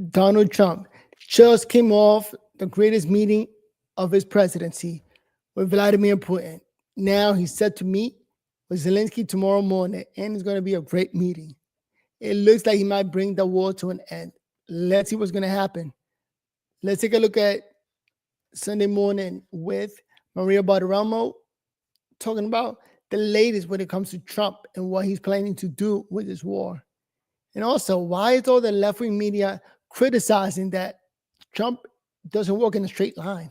Donald Trump just came off the greatest meeting of his presidency with Vladimir Putin. Now he's set to meet with Zelensky tomorrow morning, and it's going to be a great meeting. It looks like he might bring the war to an end. Let's see what's going to happen. Let's take a look at Sunday morning with Maria Bartiromo talking about the latest when it comes to Trump and what he's planning to do with this war. And also, why is all the left-wing media criticizing that Trump doesn't work in a straight line?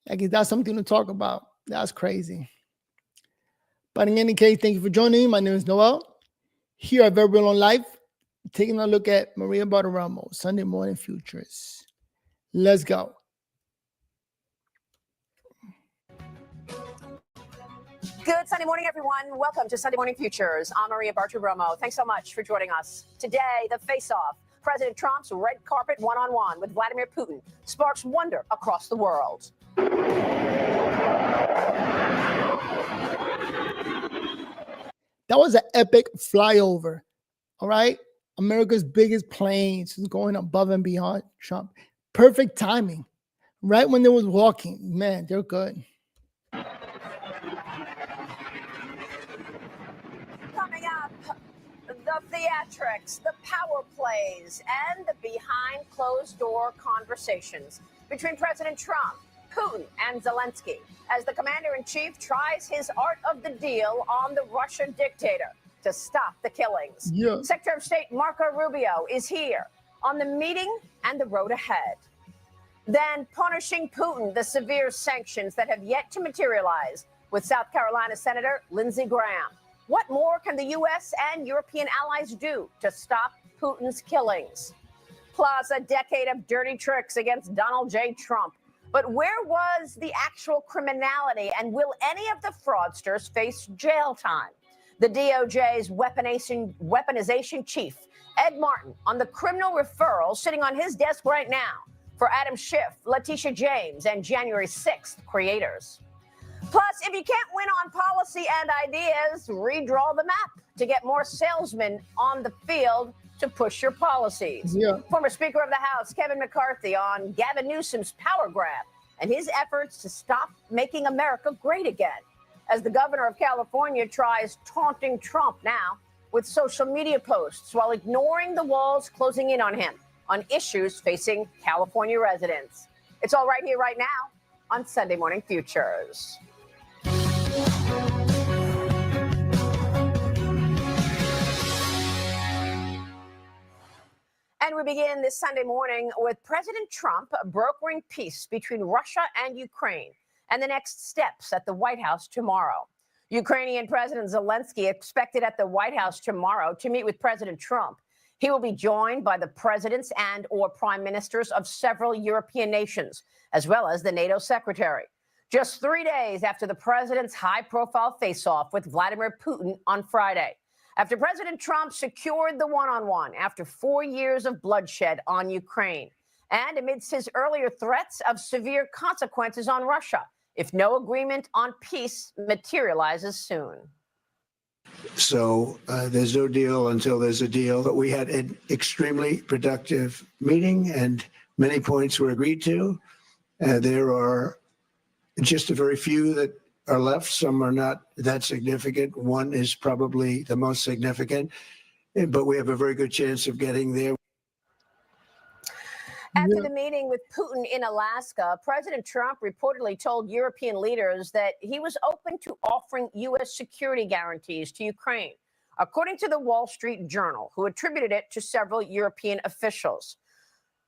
Like, is that something to talk about? That's crazy. But in any case, thank you for joining me. My name is Noel. Here at Very Real on Life, taking a look at Maria Bartiromo, Sunday Morning Futures. Let's go. Good Sunday morning, everyone. Welcome to Sunday Morning Futures. I'm Maria Bartiromo. Thanks so much for joining us. Today, the face-off. President Trump's red carpet one-on-one with Vladimir Putin sparks wonder across the world. That was an epic flyover, all right? America's biggest planes is going above and beyond Trump. Perfect timing. Right when they was walking. Man, they're good. Coming up, the theatrics, the power plays, and the behind closed-door conversations between President Trump, Putin, and Zelensky as the commander-in-chief tries his art of the deal on the Russian dictator to stop the killings. Yeah. Secretary of State Marco Rubio is here on the meeting and the road ahead. Then punishing Putin, the severe sanctions that have yet to materialize with South Carolina Senator Lindsey Graham. What more can the U.S. and European allies do to stop Putin's killings? Plus, a decade of dirty tricks against Donald J. Trump. But where was the actual criminality, and will any of the fraudsters face jail time? The DOJ's weaponization chief, Ed Martin, on the criminal referral sitting on his desk right now for Adam Schiff, Letitia James, and January 6th creators. Plus, if you can't win on policy and ideas, redraw the map to get more salesmen on the field to push your policies. Yeah. Former Speaker of the House, Kevin McCarthy, on Gavin Newsom's power grab and his efforts to stop making America great again, as the governor of California tries taunting Trump now with social media posts while ignoring the walls closing in on him on issues facing California residents. It's all right here, right now on Sunday Morning Futures. And we begin this Sunday morning with President Trump brokering peace between Russia and Ukraine and the next steps at the White House tomorrow. Ukrainian President Zelensky expected at the White House tomorrow to meet with President Trump. He will be joined by the presidents and or prime ministers of several European nations, as well as the NATO secretary. Just 3 days after the president's high-profile face-off with Vladimir Putin on Friday, after President Trump secured the one-on-one after 4 years of bloodshed on Ukraine, and amidst his earlier threats of severe consequences on Russia if no agreement on peace materializes soon. So there's no deal until there's a deal. But we had an extremely productive meeting, and many points were agreed to. There are just a very few that are left. Some are not that significant. One is probably the most significant, but we have a very good chance of getting there. After the meeting with Putin in Alaska, President Trump reportedly told European leaders that he was open to offering U.S. security guarantees to Ukraine, according to the Wall Street Journal, who attributed it to several European officials.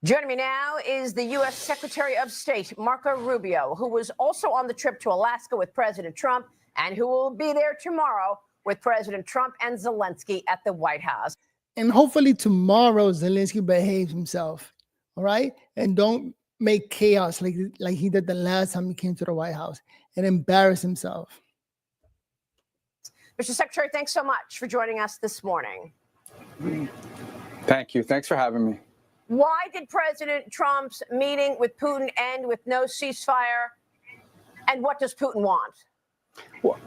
Joining me now is the U.S. Secretary of State, Marco Rubio, who was also on the trip to Alaska with President Trump and who will be there tomorrow with President Trump and Zelensky at the White House. And hopefully tomorrow Zelensky behaves himself, all right? And don't make chaos like he did the last time he came to the White House and embarrass himself. Mr. Secretary, thanks so much for joining us this morning. Thank you. Thanks for having me. Why did President Trump's meeting with Putin end with no ceasefire? And what does Putin want? Well,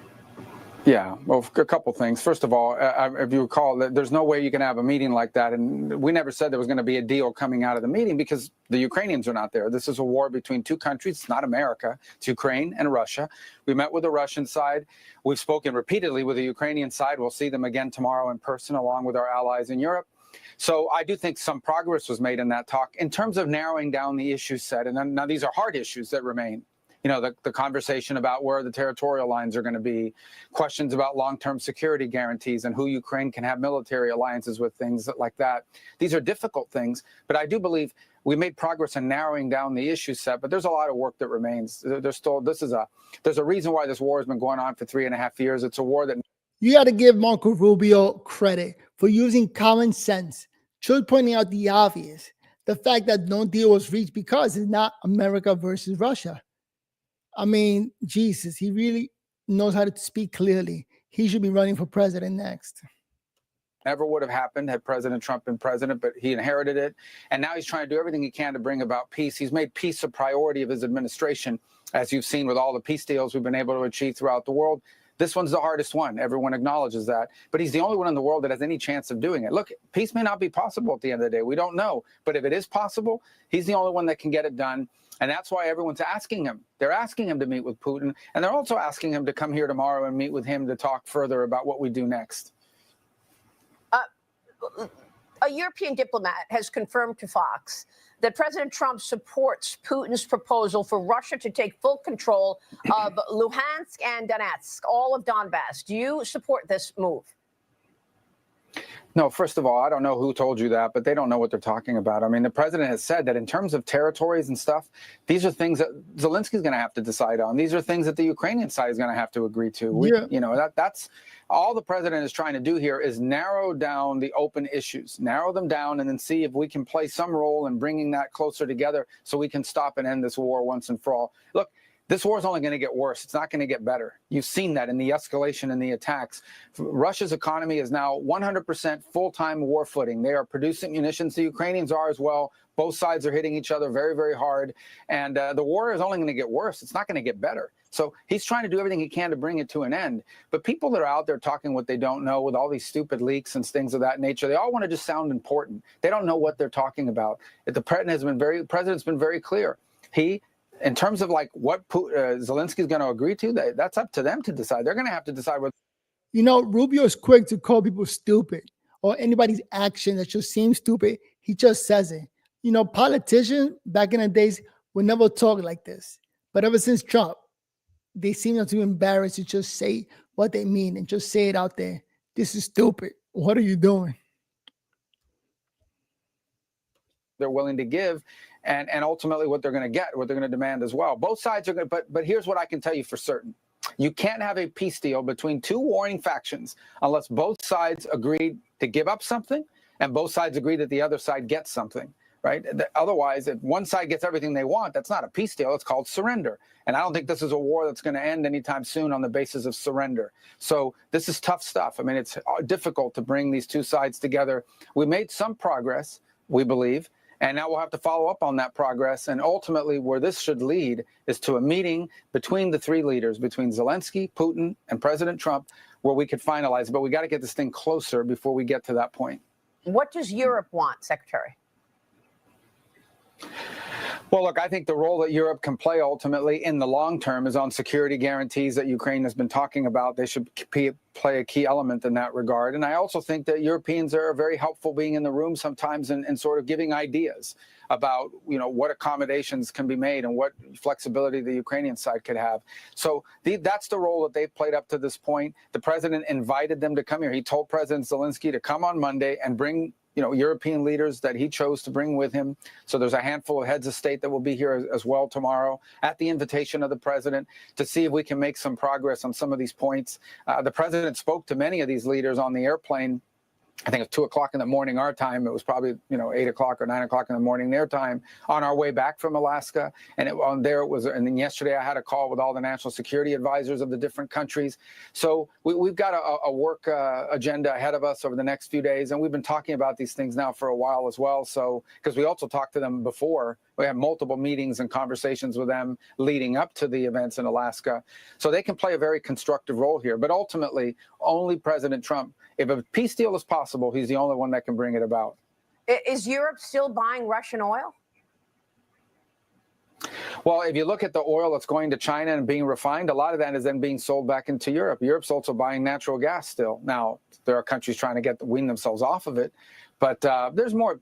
Yeah, well, a couple things. First of all, if you recall, there's no way you can have a meeting like that. And we never said there was going to be a deal coming out of the meeting because the Ukrainians are not there. This is a war between two countries. It's not America. It's Ukraine and Russia. We met with the Russian side. We've spoken repeatedly with the Ukrainian side. We'll see them again tomorrow in person, along with our allies in Europe. So I do think some progress was made in that talk in terms of narrowing down the issues set. And then, now these are hard issues that remain. You know, the conversation about where the territorial lines are going to be, questions about long-term security guarantees and who Ukraine can have military alliances with, things like that. These are difficult things, but I do believe we made progress in narrowing down the issue set, but there's a lot of work that remains. There's a reason why this war has been going on for 3.5 years. It's a war that You got to give Marco Rubio credit for using common sense, just pointing out the obvious, the fact that no deal was reached because it's not America versus Russia. I mean, Jesus, he really knows how to speak clearly. He should be running for president next. never would have happened had President Trump been president, but he inherited it. And now he's trying to do everything he can to bring about peace. He's made peace a priority of his administration, as you've seen with all the peace deals we've been able to achieve throughout the world. This one's the hardest one. Everyone acknowledges that. But he's the only one in the world that has any chance of doing it. Look, peace may not be possible at the end of the day. We don't know. But if it is possible, he's the only one that can get it done. And that's why everyone's asking him. They're asking him to meet with Putin. And they're also asking him to come here tomorrow and meet with him to talk further about what we do next. A European diplomat has confirmed to Fox that President Trump supports Putin's proposal for Russia to take full control of Luhansk and Donetsk, all of Donbass. Do you support this move? No, first of all, I don't know who told you that, but they don't know what they're talking about. I mean, the president has said that in terms of territories and stuff, these are things that Zelensky's going to have to decide on. These are things that the Ukrainian side is going to have to agree to. You know, that's all the president is trying to do here is narrow down the open issues, narrow them down, and then see if we can play some role in bringing that closer together so we can stop and end this war once and for all. Look, this war is only going to get worse. It's not going to get better. You've seen that in the escalation and the attacks. Russia's economy is now 100% full-time war footing. They are producing munitions. The Ukrainians are as well. Both sides are hitting each other very, very hard. And the war is only going to get worse. It's not going to get better. So he's trying to do everything he can to bring it to an end. But people that are out there talking what they don't know with all these stupid leaks and things of that nature, they all want to just sound important. They don't know what they're talking about. The president's been very clear. In terms of like what Zelensky is going to agree to, that's up to them to decide. They're going to have to decide what. You know, Rubio is quick to call people stupid or anybody's action that just seems stupid. He just says it. You know, politicians back in the days would never talk like this. But ever since Trump, they seem not to be embarrassed to just say what they mean and just say it out there. This is stupid. What are you doing? They're willing to give and ultimately what they're going to get, what they're going to demand as well. Both sides are going to, but here's what I can tell you for certain. You can't have a peace deal between two warring factions unless both sides agree to give up something and both sides agree that the other side gets something, right? Otherwise, if one side gets everything they want, that's not a peace deal. It's called surrender. And I don't think this is a war that's going to end anytime soon on the basis of surrender. So this is tough stuff. I mean, it's difficult to bring these two sides together. We made some progress, we believe. And now we'll have to follow up on that progress. And ultimately, where this should lead is to a meeting between the three leaders, between Zelensky, Putin, and President Trump, where we could finalize. But we got to get this thing closer before we get to that point. What does Europe want, Secretary? Well, look, I think the role that Europe can play ultimately in the long term is on security guarantees that Ukraine has been talking about. They should play a key element in that regard. And I also think that Europeans are very helpful being in the room sometimes and sort of giving ideas about, you know, what accommodations can be made and what flexibility the Ukrainian side could have. So that's the role that they've played up to this point. The president invited them to come here. He told President Zelensky to come on Monday and bring European leaders that he chose to bring with him. So there's a handful of heads of state that will be here as well tomorrow at the invitation of the president to see if we can make some progress on some of these points. The president spoke to many of these leaders on the airplane I think it was 2 o'clock in the morning our time. It was probably 8 o'clock or 9 o'clock in the morning their time on our way back from Alaska. And and then yesterday I had a call with all the national security advisors of the different countries. So we've got a work agenda ahead of us over the next few days, and we've been talking about these things now for a while as well. So because we also talked to them before, we had multiple meetings and conversations with them leading up to the events in Alaska. So they can play a very constructive role here. But ultimately, only President Trump. If a peace deal is possible, he's the only one that can bring it about. Is Europe still buying Russian oil? Well, if you look at the oil that's going to China and being refined, a lot of that is then being sold back into Europe. Europe's also buying natural gas still. Now, there are countries trying to wean themselves off of it, but there's more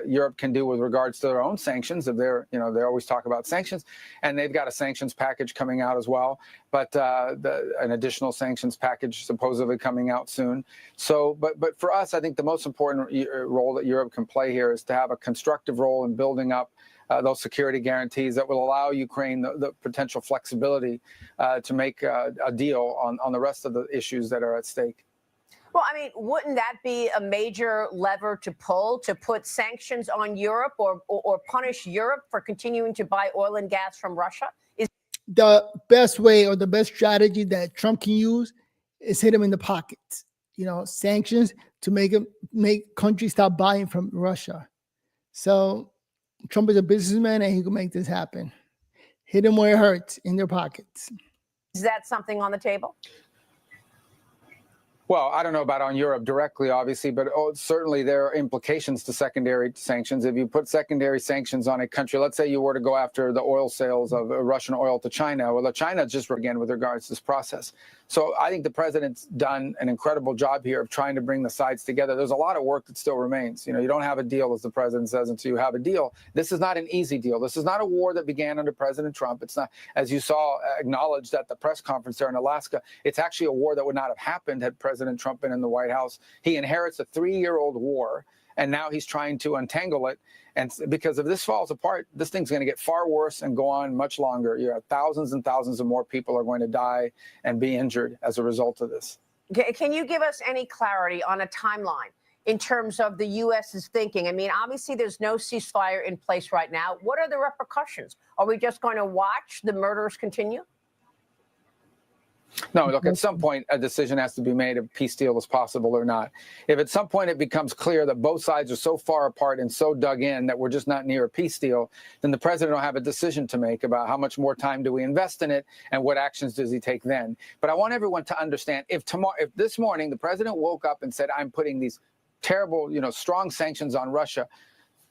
Europe can do with regards to their own sanctions. If they always talk about sanctions, and they've got a sanctions package coming out as well, but an additional sanctions package supposedly coming out soon. So, but for us, I think the most important role that Europe can play here is to have a constructive role in building up those security guarantees that will allow Ukraine the potential flexibility to make a deal on the rest of the issues that are at stake. Well, I mean, wouldn't that be a major lever to pull to put sanctions on Europe or punish Europe for continuing to buy oil and gas from Russia? The best way or the best strategy that Trump can use is hit him in the pockets. Sanctions to make countries stop buying from Russia. So Trump is a businessman and he can make this happen. Hit him where it hurts, in their pockets. Is that something on the table? Well, I don't know about on Europe directly, obviously, but certainly there are implications to secondary sanctions. If you put secondary sanctions on a country, let's say you were to go after the oil sales of Russian oil to China, well, China just again with regards to this process. So I think the president's done an incredible job here of trying to bring the sides together. There's a lot of work that still remains. You don't have a deal, as the president says, until you have a deal. This is not an easy deal. This is not a war that began under President Trump. It's not, as you saw acknowledged at the press conference there in Alaska, it's actually a war that would not have happened had President Trump been in the White House. He inherits a 3-year-old war, and now he's trying to untangle it. And because if this falls apart, this thing's going to get far worse and go on much longer. Thousands and thousands of more people are going to die and be injured as a result of this. Can you give us any clarity on a timeline in terms of the U.S.'s thinking? I mean, obviously, there's no ceasefire in place right now. What are the repercussions? Are we just going to watch the murders continue? No, look, at some point, a decision has to be made if a peace deal is possible or not. If at some point it becomes clear that both sides are so far apart and so dug in that we're just not near a peace deal, then the president will have a decision to make about how much more time do we invest in it and what actions does he take then. But I want everyone to understand, if this morning the president woke up and said, I'm putting these terrible, strong sanctions on Russia,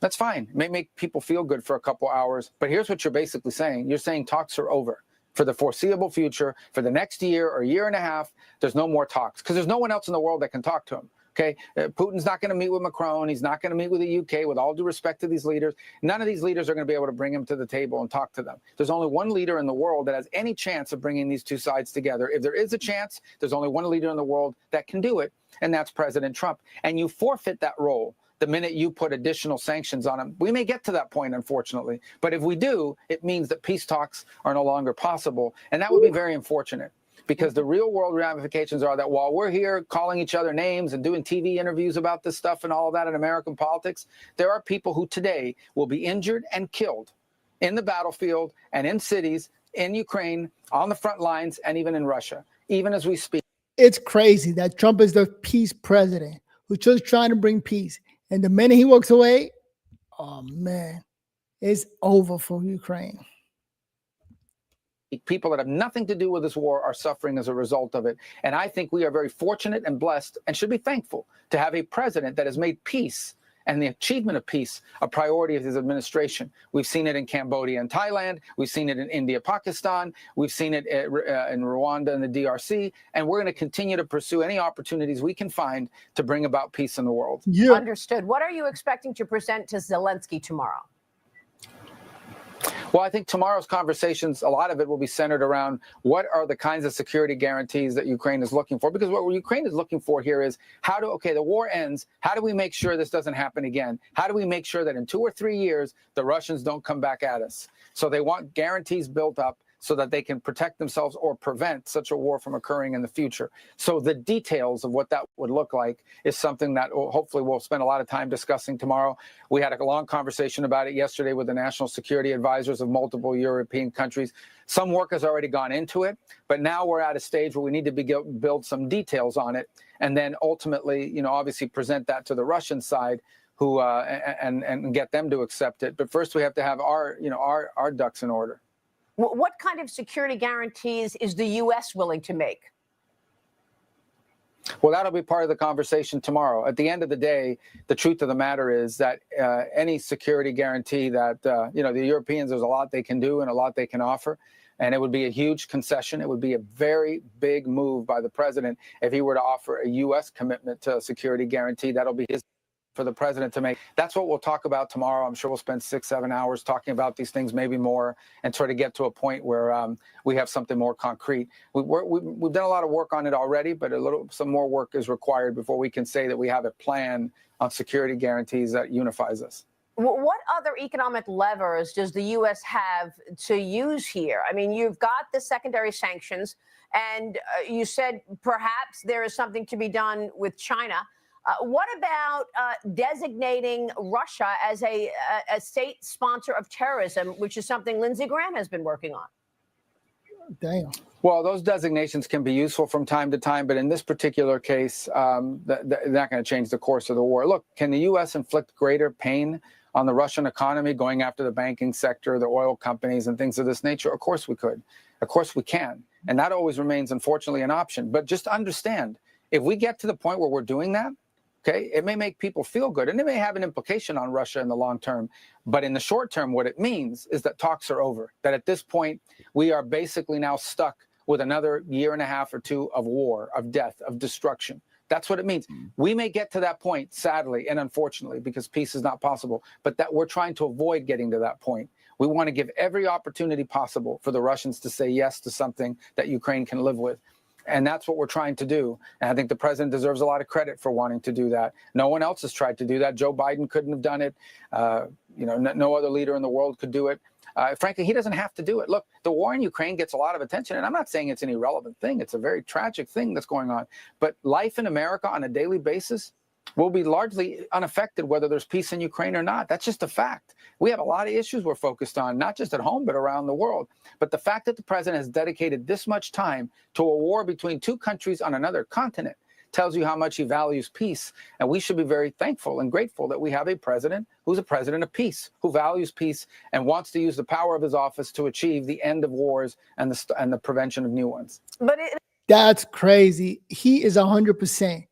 that's fine. It may make people feel good for a couple hours. But here's what you're basically saying. You're saying talks are over. For the foreseeable future, for the next year or year and a half, there's no more talks because there's no one else in the world that can talk to him. Okay, Putin's not going to meet with Macron. He's not going to meet with the UK. With all due respect to these leaders, none of these leaders are going to be able to bring him to the table and talk to them. There's only one leader in the world that has any chance of bringing these two sides together. If there is a chance, there's only one leader in the world that can do it, and that's President Trump. And you forfeit that role the minute you put additional sanctions on him. We may get to that point, unfortunately. But if we do, it means that peace talks are no longer possible. And that would be very unfortunate because the real world ramifications are that while we're here calling each other names and doing TV interviews about this stuff and all of that in American politics, there are people who today will be injured and killed in the battlefield and in cities, in Ukraine, on the front lines, and even in Russia, even as we speak. It's crazy that Trump is the peace president who's just trying to bring peace. And the minute he walks away, oh man, it's over for Ukraine. People that have nothing to do with this war are suffering as a result of it. And I think we are very fortunate and blessed and should be thankful to have a president that has made peace and the achievement of peace a priority of his administration. We've seen it in Cambodia and Thailand. We've seen it in India, Pakistan. We've seen it in Rwanda and the DRC. And we're going to continue to pursue any opportunities we can find to bring about peace in the world. Yeah. Understood. What are you expecting to present to Zelensky tomorrow? Well, I think tomorrow's conversations, a lot of it will be centered around what are the kinds of security guarantees that Ukraine is looking for? Because what Ukraine is looking for here is the war ends. How do we make sure this doesn't happen again? How do we make sure that in 2 or 3 years, the Russians don't come back at us? So they want guarantees built up so that they can protect themselves or prevent such a war from occurring in the future. So the details of what that would look like is something that hopefully we'll spend a lot of time discussing tomorrow. We had a long conversation about it yesterday with the national security advisors of multiple European countries. Some work has already gone into it, but now we're at a stage where we need to build some details on it, and then ultimately, obviously present that to the Russian side, who and get them to accept it. But first, we have to have our ducks in order. What kind of security guarantees is the U.S. willing to make? Well, that'll be part of the conversation tomorrow. At the end of the day, the truth of the matter is that any security guarantee that, the Europeans, there's a lot they can do and a lot they can offer. And it would be a huge concession. It would be a very big move by the president if he were to offer a U.S. commitment to a security guarantee. That'll be his for the president to make. That's what we'll talk about tomorrow. I'm sure we'll spend 6-7 hours talking about these things, maybe more, and try to get to a point where we have something more concrete. We've done a lot of work on it already, but some more work is required before we can say that we have a plan on security guarantees that unifies us. What other economic levers does the U.S. have to use here? I mean, you've got the secondary sanctions, and you said perhaps there is something to be done with China. What about designating Russia as a state sponsor of terrorism, which is something Lindsey Graham has been working on? Damn. Well, those designations can be useful from time to time, but in this particular case, they're not going to change the course of the war. Look, can the U.S. inflict greater pain on the Russian economy, going after the banking sector, the oil companies, and things of this nature? Of course we could. Of course we can. And that always remains, unfortunately, an option. But just understand, if we get to the point where we're doing that, okay, it may make people feel good, and it may have an implication on Russia in the long term. But in the short term, what it means is that talks are over, that at this point, we are basically now stuck with another 1.5 or 2 of war, of death, of destruction. That's what it means. We may get to that point, sadly and unfortunately, because peace is not possible, but that we're trying to avoid getting to that point. We want to give every opportunity possible for the Russians to say yes to something that Ukraine can live with. And that's what we're trying to do. And I think the president deserves a lot of credit for wanting to do that. No one else has tried to do that. Joe Biden couldn't have done it. No other leader in the world could do it. Frankly, he doesn't have to do it. Look, the war in Ukraine gets a lot of attention, and I'm not saying it's an irrelevant thing. It's a very tragic thing that's going on. But life in America on a daily basis will be largely unaffected whether there's peace in Ukraine or not. That's just a fact. We have a lot of issues we're focused on, not just at home, but around the world. But the fact that the president has dedicated this much time to a war between 2 countries on another continent tells you how much he values peace. And we should be very thankful and grateful that we have a president who's a president of peace, who values peace and wants to use the power of his office to achieve the end of wars and the prevention of new ones. That's crazy. He is 100%.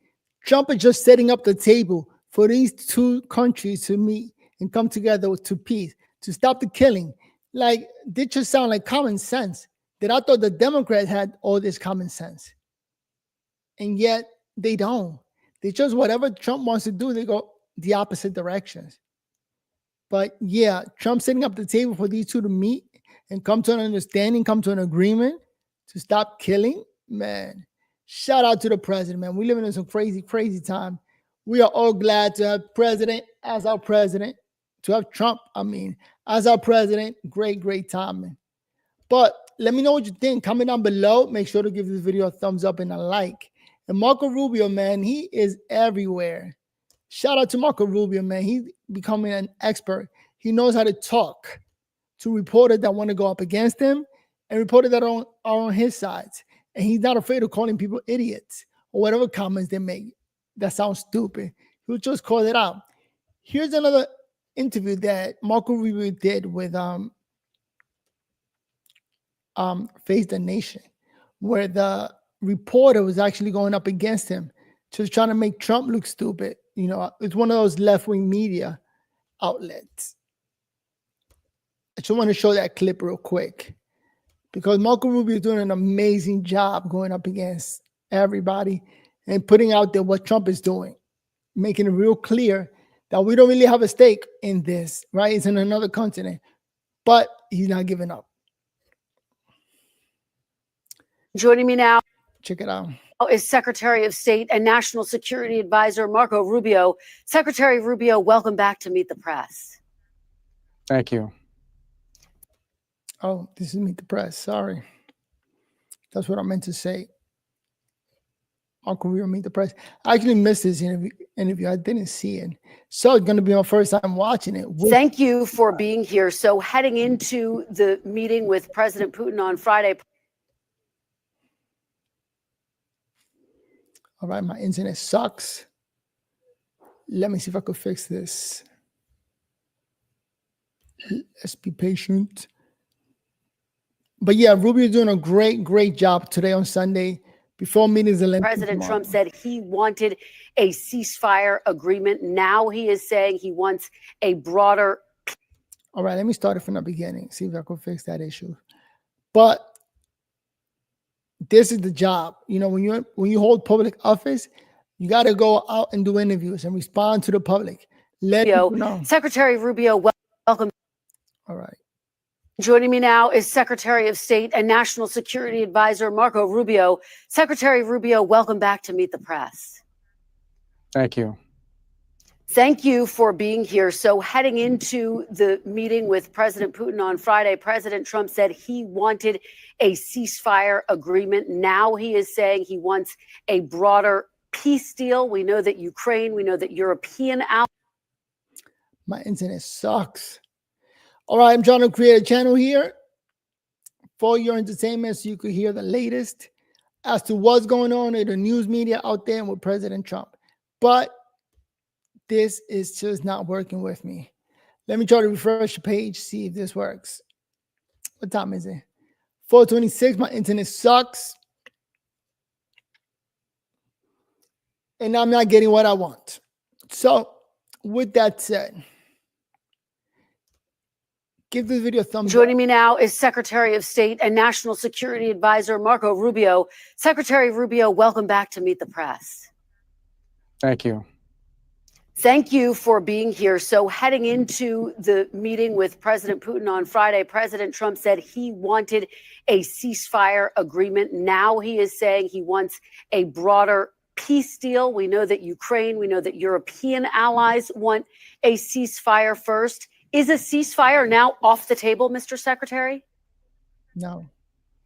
Trump is just setting up the table for these 2 countries to meet and come together to peace, to stop the killing. Like, this just sound like common sense. That I thought the Democrats had all this common sense. And yet they don't. They just, whatever Trump wants to do, they go the opposite directions. But yeah, Trump setting up the table for these 2 to meet and come to an understanding, come to an agreement to stop killing, man. Shout out to the president, man. We living in some crazy, crazy time. We are all glad to have president as our president, to have Trump, as our president. Great, great timing. But let me know what you think. Comment down below. Make sure to give this video a thumbs up and a like. And Marco Rubio, man, he is everywhere. Shout out to Marco Rubio, man. He's becoming an expert. He knows how to talk to reporters that want to go up against him and reporters that are on his sides. And he's not afraid of calling people idiots or whatever comments they make that sounds stupid. He'll just call it out. Here's another interview that Marco Rubio did with Face the Nation, where the reporter was actually going up against him, just trying to make Trump look stupid. It's one of those left-wing media outlets. I just want to show that clip real quick because Marco Rubio is doing an amazing job going up against everybody and putting out there what Trump is doing, making it real clear that we don't really have a stake in this, right? It's in another continent, but he's not giving up. Joining me now, check it out, is Secretary of State and National Security Advisor Marco Rubio. Secretary Rubio, welcome back to Meet the Press. Thank you. Oh, this is Meet the Press. Sorry. That's what I meant to say. Uncle Rubio Meet the Press. I actually missed this interview. I didn't see it. So it's going to be my first time watching it. Thank you for being here. So heading into the meeting with President Putin on Friday. All right, my internet sucks. Let me see if I could fix this. Let's be patient. But yeah, Rubio's doing a great job today on Sunday before meeting Zelensky. President Trump said he wanted a ceasefire agreement. Now he is saying he wants a broader. All right, let me start it from the beginning, see if I can fix that issue. But this is the job. You know, when you hold public office, you got to go out and do interviews and respond to the public. Let people know. Secretary Rubio, welcome. All right. Joining me now is Secretary of State and National Security Advisor Marco Rubio. Secretary Rubio, welcome back to Meet the Press. Thank you. Thank you for being here. So heading into the meeting with President Putin on Friday, President Trump said he wanted a ceasefire agreement. Now he is saying he wants a broader peace deal. We know that Ukraine, we know that European allies. My internet sucks. All right, I'm trying to create a channel here for your entertainment so you could hear the latest as to what's going on in the news media out there with President Trump. But this is just not working with me. Let me try to refresh the page, see if this works. What time is it? 4:26. My internet sucks. And I'm not getting what I want. So, with that said, give this video a thumbs up. Joining me now is Secretary of State and National Security Advisor Marco Rubio. Secretary Rubio, welcome back to Meet the Press. Thank you. Thank you for being here. So heading into the meeting with President Putin on Friday, President Trump said he wanted a ceasefire agreement. Now he is saying he wants a broader peace deal. We know that Ukraine, we know that European allies want a ceasefire first. Is a ceasefire now off the table, Mr. Secretary? No,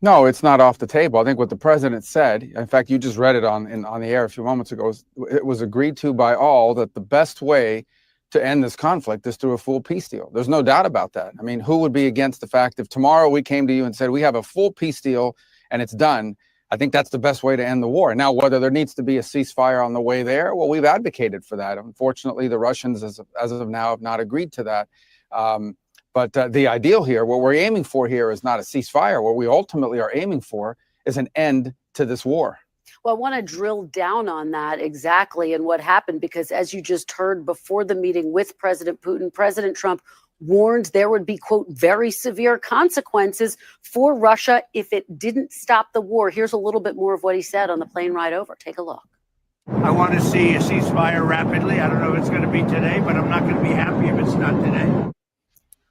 it's not off the table. I think what the president said, in fact, you just read it on the air a few moments ago, it was agreed to by all that the best way to end this conflict is through a full peace deal. There's no doubt about that. I mean, who would be against the fact if tomorrow we came to you and said we have a full peace deal and it's done? I think that's the best way to end the war. Now, whether there needs to be a ceasefire on the way there, well, we've advocated for that. Unfortunately, the Russians, as of now, have not agreed to that. But the ideal here, what we're aiming for here is not a ceasefire. What we ultimately are aiming for is an end to this war. Well, I want to drill down on that exactly and what happened, because as you just heard before the meeting with President Putin, President Trump warned there would be, quote, very severe consequences for Russia if it didn't stop the war. Here's a little bit more of what he said on the plane ride over. Take a look. I want to see a ceasefire rapidly. I don't know if it's going to be today, but I'm not going to be happy if it's not today.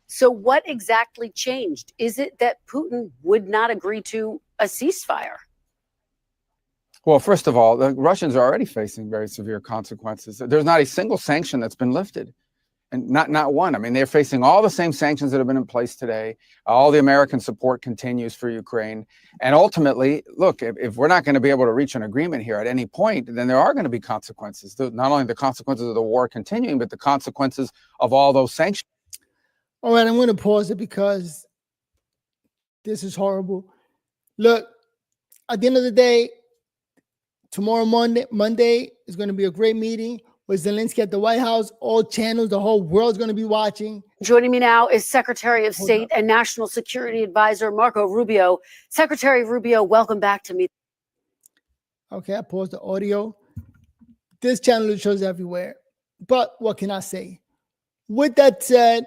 So what exactly changed? Is it that Putin would not agree to a ceasefire? Well, first of all, the Russians are already facing very severe consequences. There's not a single sanction that's been lifted, and not one. I mean, they're facing all the same sanctions that have been in place today. All the American support continues for Ukraine. And ultimately, look, if we're not going to be able to reach an agreement here at any point, then there are going to be consequences. Not only the consequences of the war continuing, but the consequences of all those sanctions. All right, I'm going to pause it because this is horrible. Look, at the end of the day, tomorrow Monday is going to be a great meeting with Zelensky at the White House. All channels, the whole world is going to be watching. Joining me now is Secretary of State and National Security Advisor Marco Rubio. Secretary Rubio, welcome back to me. Okay, I paused the audio. This channel shows everywhere. But what can I say? With that said,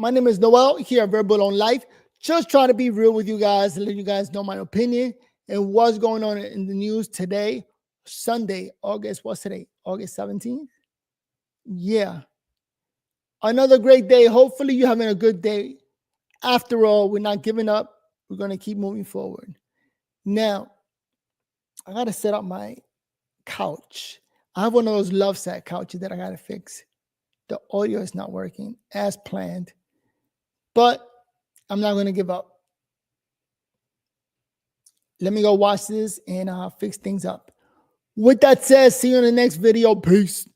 my name is Noel here at Verbal on Life. Just trying to be real with you guys and let you guys know my opinion and what's going on in the news today, Sunday, what's today? August 17th? Yeah. Another great day. Hopefully you're having a good day. After all, we're not giving up. We're going to keep moving forward. Now, I got to set up my couch. I have one of those love set couches that I got to fix. The audio is not working as planned. But I'm not going to give up. Let me go watch this and fix things up. With that said, see you in the next video. Peace.